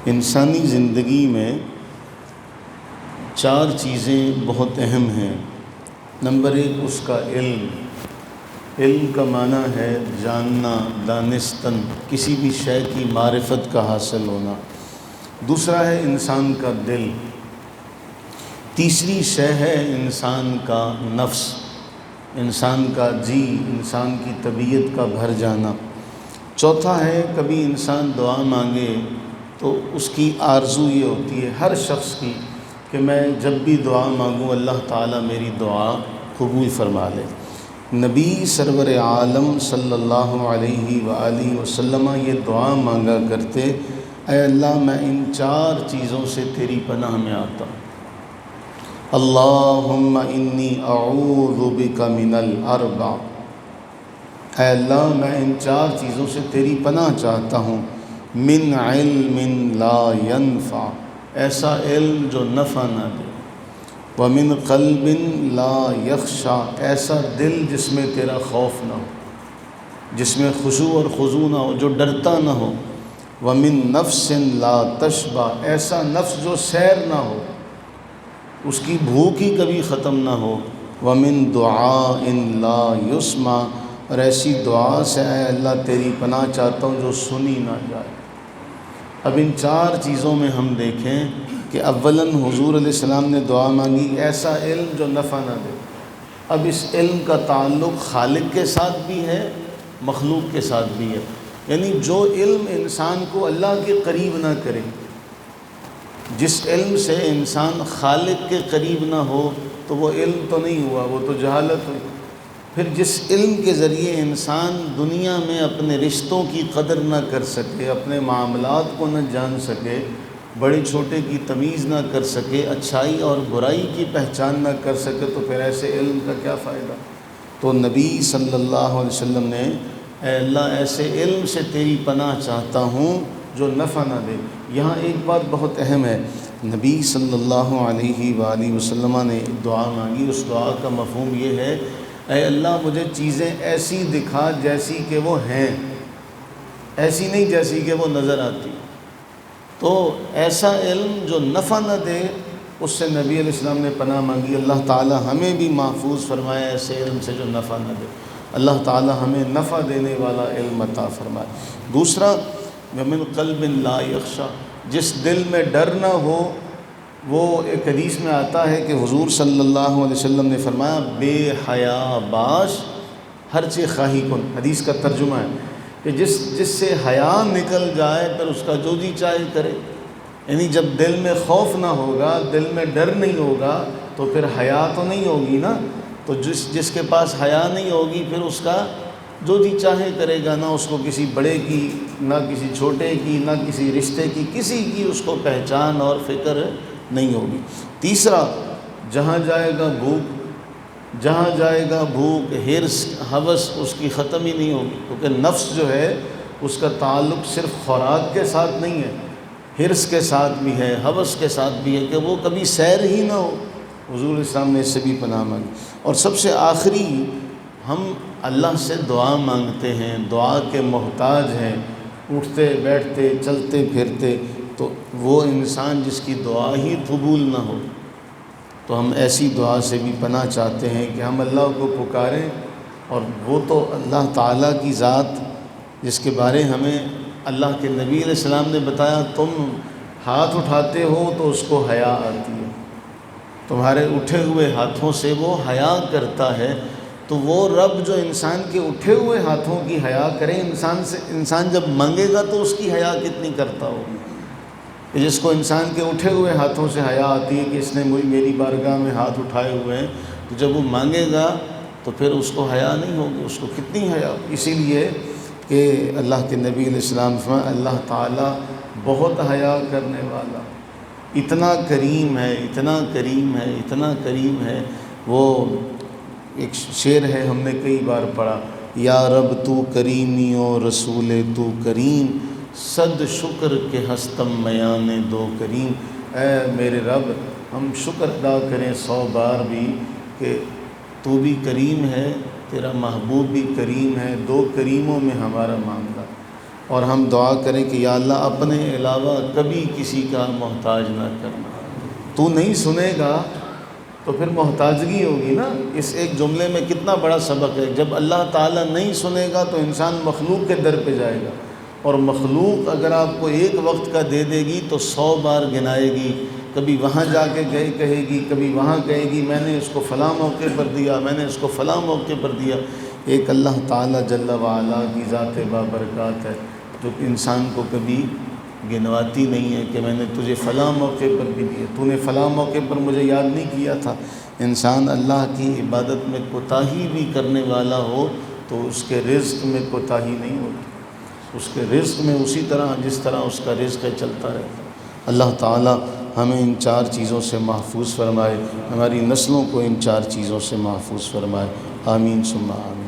انسانی زندگی میں چار چیزیں بہت اہم ہیں۔ نمبر ایک اس کا علم۔ علم کا معنی ہے جاننا، دانستن، کسی بھی شے کی معرفت کا حاصل ہونا۔ دوسرا ہے انسان کا دل۔ تیسری شے ہے انسان کا نفس، انسان کا جی، انسان کی طبیعت کا بھر جانا۔ چوتھا ہے کبھی انسان دعا مانگے تو اس کی آرزو یہ ہوتی ہے ہر شخص کی کہ میں جب بھی دعا مانگوں اللہ تعالیٰ میری دعا قبول فرما لے۔ نبی سرور عالم صلی اللہ علیہ وآلہ وسلم یہ دعا مانگا کرتے، اے اللہ میں ان چار چیزوں سے تیری پناہ میں آتا ہوں۔ اللہم انی اعوذ بک من الاربع، اے اللہ میں ان چار چیزوں سے تیری پناہ چاہتا ہوں۔ من علم لا ينفع، ایسا علم جو نفع نہ دے۔ ومن قلب لا یخشع، ایسا دل جس میں تیرا خوف نہ ہو، جس میں خشوع اور خضوع نہ ہو، جو ڈرتا نہ ہو۔ ومن نفس لا تشبع، ایسا نفس جو سیر نہ ہو، اس کی بھوک ہی کبھی ختم نہ ہو۔ ومن دعاء لا یسمع، اور ایسی دعا سے اے اللہ تیری پناہ چاہتا ہوں جو سنی نہ جائے۔ اب ان چار چیزوں میں ہم دیکھیں کہ اولاً حضور علیہ السلام نے دعا مانگی ایسا علم جو نفع نہ دے۔ اب اس علم کا تعلق خالق کے ساتھ بھی ہے، مخلوق کے ساتھ بھی ہے، یعنی جو علم انسان کو اللہ کے قریب نہ کرے، جس علم سے انسان خالق کے قریب نہ ہو تو وہ علم تو نہیں ہوا، وہ تو جہالت ہوئی۔ پھر جس علم کے ذریعے انسان دنیا میں اپنے رشتوں کی قدر نہ کر سکے، اپنے معاملات کو نہ جان سکے، بڑے چھوٹے کی تمیز نہ کر سکے، اچھائی اور برائی کی پہچان نہ کر سکے، تو پھر ایسے علم کا کیا فائدہ؟ تو نبی صلی اللہ علیہ وسلم نے اے اللہ ایسے علم سے تیری پناہ چاہتا ہوں جو نفع نہ دے۔ یہاں ایک بات بہت اہم ہے، نبی صلی اللہ علیہ وآلہ وسلم نے دعا مانگی، اس دعا کا مفہوم یہ ہے اے اللہ مجھے چیزیں ایسی دکھا جیسی کہ وہ ہیں، ایسی نہیں جیسی کہ وہ نظر آتی۔ تو ایسا علم جو نفع نہ دے، اس سے نبی علیہ السلام نے پناہ مانگی۔ اللہ تعالی ہمیں بھی محفوظ فرمائے ایسے علم سے جو نفع نہ دے۔ اللہ تعالی ہمیں نفع دینے والا علم عطا فرمائے۔ دوسرا ومن قلب لا یخشع، جس دل میں ڈر نہ ہو، وہ ایک حدیث میں آتا ہے کہ حضور صلی اللہ علیہ وسلم نے فرمایا بے حیا باش ہر چے خواہی کن۔ حدیث کا ترجمہ ہے کہ جس سے حیا نکل جائے پھر اس کا جو جی چاہے کرے، یعنی جب دل میں خوف نہ ہوگا، دل میں ڈر نہیں ہوگا تو پھر حیا تو نہیں ہوگی نا۔ تو جس کے پاس حیا نہیں ہوگی پھر اس کا جو جی چاہے کرے گا، نہ اس کو کسی بڑے کی، نہ کسی چھوٹے کی، نہ کسی رشتے کی، کسی کی اس کو پہچان اور فکر نہیں ہوگی۔ تیسرا جہاں جائے گا بھوک، جہاں جائے گا بھوک، حرص، ہوس اس کی ختم ہی نہیں ہوگی، کیونکہ نفس جو ہے اس کا تعلق صرف خوراک کے ساتھ نہیں ہے، حرص کے ساتھ بھی ہے، ہوس کے ساتھ بھی ہے کہ وہ کبھی سیر ہی نہ ہو۔ حضور اسلام نے اس سے بھی پناہ مانگی۔ اور سب سے آخری ہم اللہ سے دعا مانگتے ہیں، دعا کے محتاج ہیں، اٹھتے بیٹھتے چلتے پھرتے، تو وہ انسان جس کی دعا ہی قبول نہ ہو، تو ہم ایسی دعا سے بھی پناہ چاہتے ہیں کہ ہم اللہ کو پکاریں، اور وہ تو اللہ تعالیٰ کی ذات جس کے بارے ہمیں اللہ کے نبی علیہ السلام نے بتایا تم ہاتھ اٹھاتے ہو تو اس کو حیا آتی ہے، تمہارے اٹھے ہوئے ہاتھوں سے وہ حیا کرتا ہے۔ تو وہ رب جو انسان کے اٹھے ہوئے ہاتھوں کی حیا کرے، انسان جب مانگے گا تو اس کی حیا کتنی کرتا ہوگی، کہ جس کو انسان کے اٹھے ہوئے ہاتھوں سے حیا آتی ہے کہ اس نے میری بارگاہ میں ہاتھ اٹھائے ہوئے ہیں، تو جب وہ مانگے گا تو پھر اس کو حیا نہیں ہوگی، اس کو کتنی حیا ہوگی۔ اسی لیے کہ اللہ کے نبی علیہ السلام فرمایا اللہ تعالیٰ بہت حیا کرنے والا، اتنا کریم ہے، اتنا کریم ہے، اتنا کریم ہے۔ وہ ایک شعر ہے ہم نے کئی بار پڑھا، یا رب تو کریمی و رسول تو کریم، صد شکر کے ہستم میان دو کریم۔ اے میرے رب ہم شکر ادا کریں 100 بار بھی کہ تو بھی کریم ہے، تیرا محبوب بھی کریم ہے، دو کریموں میں ہمارا معاملہ۔ اور ہم دعا کریں کہ یا اللہ اپنے علاوہ کبھی کسی کا محتاج نہ کرنا۔ تو نہیں سنے گا تو پھر محتاجگی ہوگی نا۔ اس ایک جملے میں کتنا بڑا سبق ہے۔ جب اللہ تعالیٰ نہیں سنے گا تو انسان مخلوق کے در پہ جائے گا، اور مخلوق اگر آپ کو ایک وقت کا دے دے گی تو 100 بار گنائے گی، کبھی وہاں جا کے گئے کہے گی، کبھی وہاں کہے گی میں نے اس کو فلاں موقع پر دیا، میں نے اس کو فلاں موقع پر دیا۔ ایک اللہ تعالیٰ جل وعلا کی ذات بابرکات ہے جو کہ انسان کو کبھی گنواتی نہیں ہے کہ میں نے تجھے فلاں موقع پر بھی دیا، تو نے فلاں موقع پر مجھے یاد نہیں کیا تھا۔ انسان اللہ کی عبادت میں کوتاہی بھی کرنے والا ہو تو اس کے رزق میں کوتاہی نہیں ہوتی، اس کے رزق میں اسی طرح جس طرح اس کا رزق ہے چلتا رہتا ہے۔ اللہ تعالی ہمیں ان 4 چیزوں سے محفوظ فرمائے، ہماری نسلوں کو ان 4 چیزوں سے محفوظ فرمائے، آمین ثم آمین۔